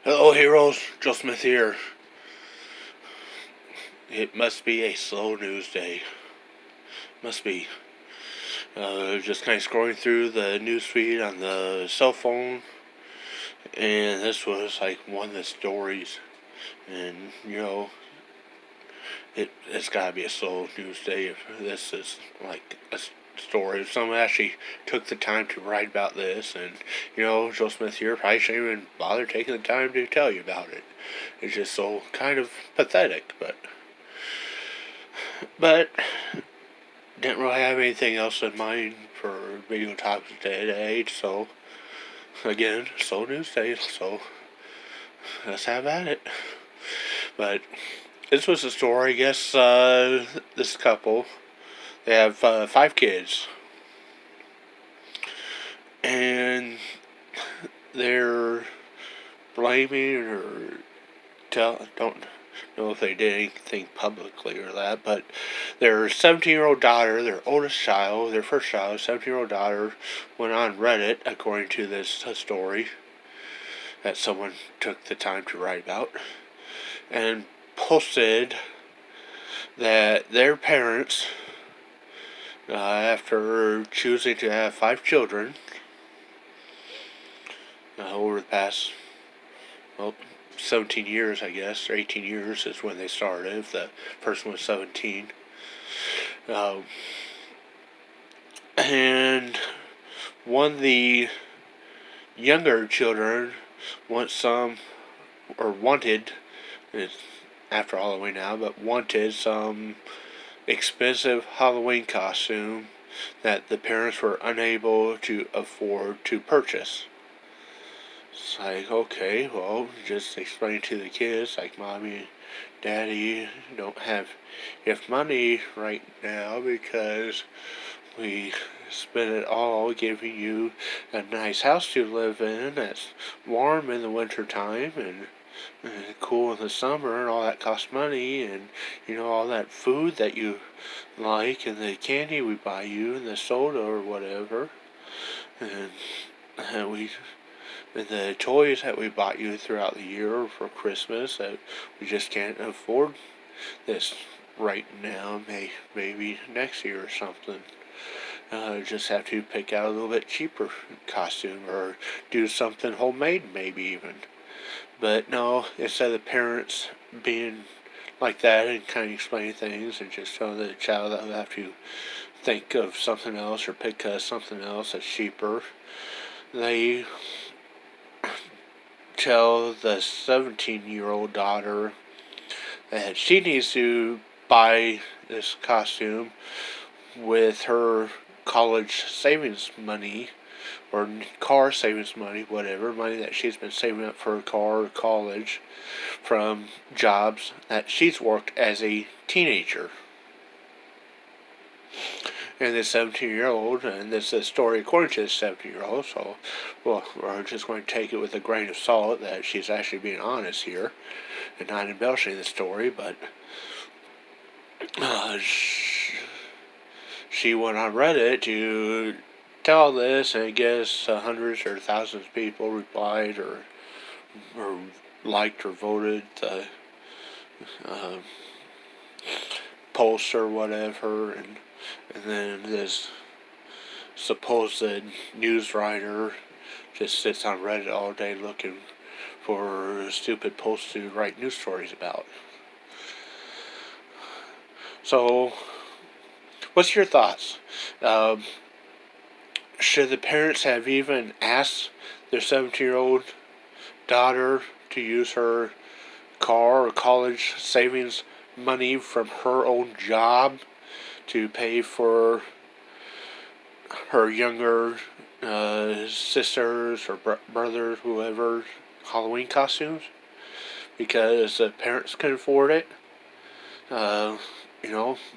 Hello, heroes. Joe Smith here. It must be a slow news day. Must be. Just kind of scrolling through the news feed on the cell phone, and this was like one of the stories. And it's gotta be a slow news day if this is like a story. If someone actually took the time to write about this, and Joe Smith here probably shouldn't even bother taking the time to tell you about it. It's just so kind of pathetic, but didn't really have anything else in mind for video topics today, so again, slow news day, so let's have at it. But this was a story, I guess, this couple, they have 5 kids, and they're blaming or don't know if they did anything publicly or that, but their 17-year-old daughter, their oldest child, their first child, 17-year-old daughter, went on Reddit, according to this story that someone took the time to write about, and posted that their parents, after choosing to have 5 children over the past, 17 years, I guess, or 18 years is when they started, if the first one was 17. And one of the younger children wanted, it's after Halloween now, but wanted some expensive Halloween costume that the parents were unable to afford to purchase. It's like, okay, well, just explain to the kids, like, Mommy, Daddy, don't have enough money right now because we spent it all giving you a nice house to live in that's warm in the winter time and cool in the summer, and all that costs money, and all that food that you like, and the candy we buy you, and the soda or whatever, and the toys that we bought you throughout the year for Christmas, that we just can't afford this right now, maybe next year or something. Just have to pick out a little bit cheaper costume or do something homemade, maybe even. But no, instead of the parents being like that and kind of explaining things and just telling the child that they'll have to think of something else or pick something else that's cheaper, they tell the 17-year-old daughter that she needs to buy this costume with her college savings money or car savings money, whatever, money that she's been saving up for a car or college from jobs that she's worked as a teenager. And this 17-year-old, and this is a story according to this 17-year-old, so, well, we're just going to take it with a grain of salt that she's actually being honest here and not embellishing the story, but she went on Reddit to tell this, and I guess hundreds or thousands of people replied or liked or voted the post or whatever, and then this supposed news writer just sits on Reddit all day looking for stupid posts to write news stories about. So, what's your thoughts? Should the parents have even asked their 17-year-old daughter to use her car or college savings money from her own job to pay for her younger sisters or brothers, whoever, Halloween costumes? Because the parents can afford it.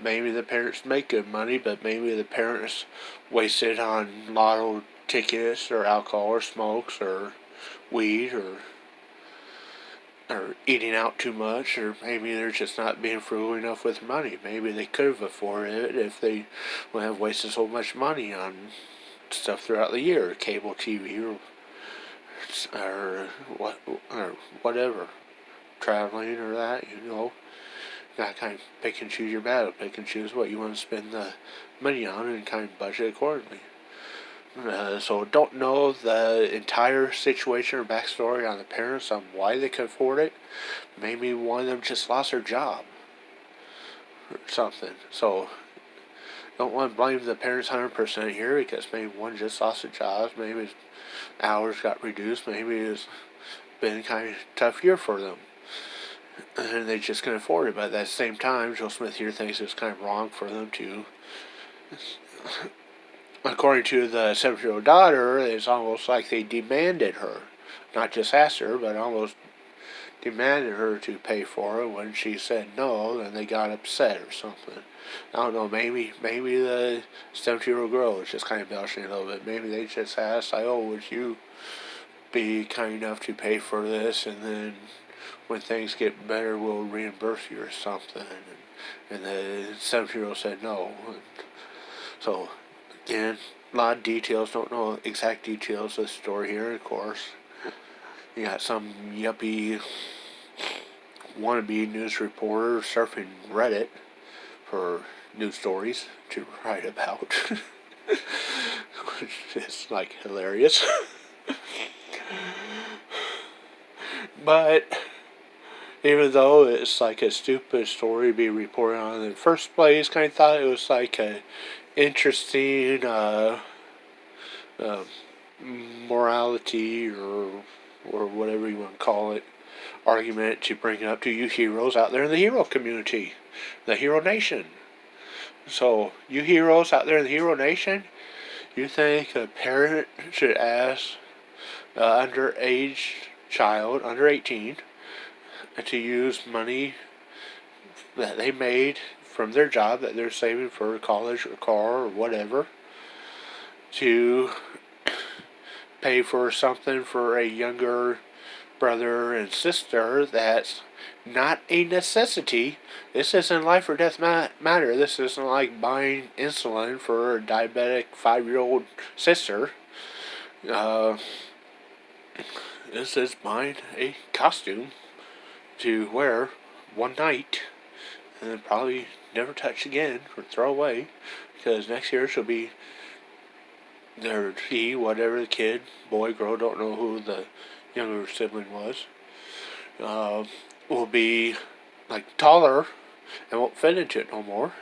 Maybe the parents make good money, but maybe the parents wasted on lotto tickets or alcohol or smokes or weed or eating out too much, or maybe they're just not being frugal enough with money. Maybe they could have afforded it if they would have wasted so much money on stuff throughout the year, cable TV or or what or whatever, traveling or that, you gotta kind of pick and choose your battle, pick and choose what you want to spend the money on, and kind of budget accordingly. So don't know the entire situation or backstory on the parents on why they could afford it. Maybe one of them just lost their job or something. So don't want to blame the parents 100% here, because maybe one just lost a job, maybe his hours got reduced, maybe it's been kind of a tough year for them, and they just can afford it. But at the same time, Joe Smith here thinks it's kind of wrong for them to. According to the 7-year-old daughter, it's almost like they demanded her, not just asked her, but almost demanded her to pay for it. When she said no, then they got upset or something. I don't know, maybe the 17-year-old girl is just kind of belching a little bit. Maybe they just asked, like, oh, would you be kind enough to pay for this, and then when things get better, we'll reimburse you or something. And the 17-year-old said no. And so, again, a lot of details, don't know exact details of the story here, of course. You got some yuppie wannabe news reporter surfing Reddit for news stories to write about, which is like hilarious. But even though it's like a stupid story to be reported on in the first place, kind of thought it was like a interesting morality or whatever you want to call it, argument to bring up to you heroes out there in the hero community, the Hero Nation. So, you heroes out there in the Hero Nation, you think a parent should ask an underage child, under 18, to use money that they made from their job that they're saving for college or car or whatever, to pay for something for a younger brother and sister that's not a necessity? This isn't life or death matter. This isn't like buying insulin for a diabetic 5-year-old sister. This is buying a costume to wear one night and then probably never touch again or throw away, because next year she'll be whatever the kid, boy, girl, don't know who the younger sibling was, will be like taller and won't fit into it no more.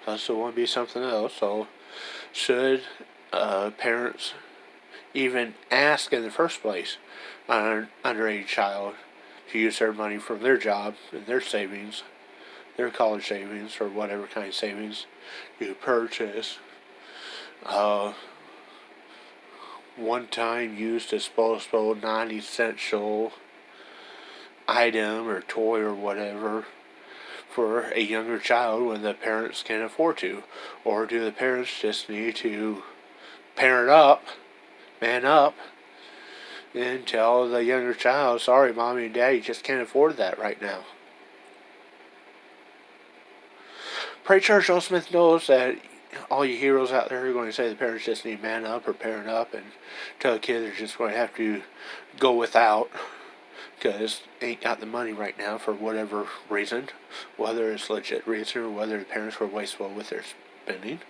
Plus, it won't be something else. So, should parents even ask in the first place an underage child to use their money from their job and their savings, their college savings, or whatever kind of savings you purchase one-time use disposable non-essential item or toy or whatever for a younger child when the parents can afford to? Or do the parents just need to parent up, man up, and tell the younger child, sorry, mommy and daddy just can't afford that right now? Pray Charles Joe Smith knows that all you heroes out there are going to say the parents just need to man up or parent up and tell the kid they're just going to have to go without because they ain't got the money right now for whatever reason, whether it's legit reason or whether the parents were wasteful with their spending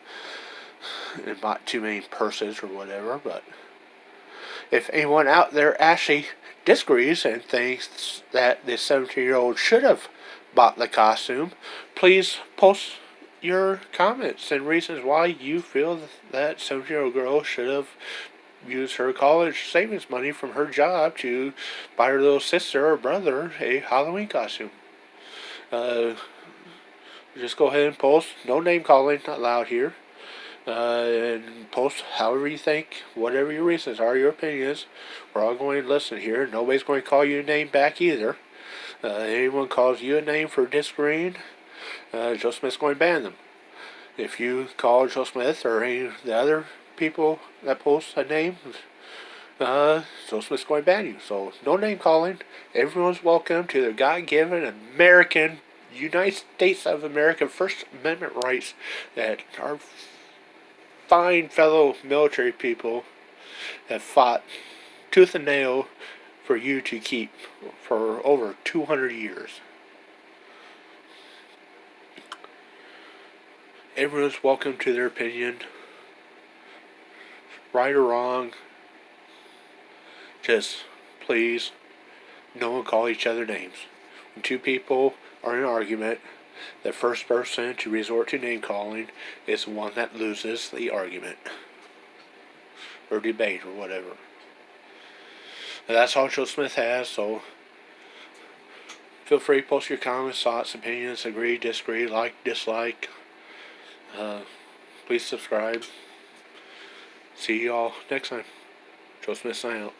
and bought too many purses or whatever. But if anyone out there actually disagrees and thinks that the 17-year-old should have bought the costume, please post your comments and reasons why you feel that 17-year-old girl should have used her college savings money from her job to buy her little sister or brother a Halloween costume. Just go ahead and post. No name calling allowed here. And post however you think, whatever your reasons are, your opinions. We're all going to listen here. Nobody's going to call you a name back either. Anyone calls you a name for disagreeing, Joe Smith's going to ban them. If you call Joe Smith or any of the other people that post a name, Joe Smith's going to ban you. So no name calling. Everyone's welcome to their God-given American, United States of America First Amendment rights that our fine fellow military people have fought tooth and nail for you to keep for over 200 years. Everyone's welcome to their opinion, right or wrong. Just please, no one call each other names. When two people are in an argument, the first person to resort to name calling is the one that loses the argument or debate or whatever. And that's all Joe Smith has, so feel free to post your comments, thoughts, opinions, agree, disagree, like, dislike. Please subscribe. See you all next time. Joe Smith signing out.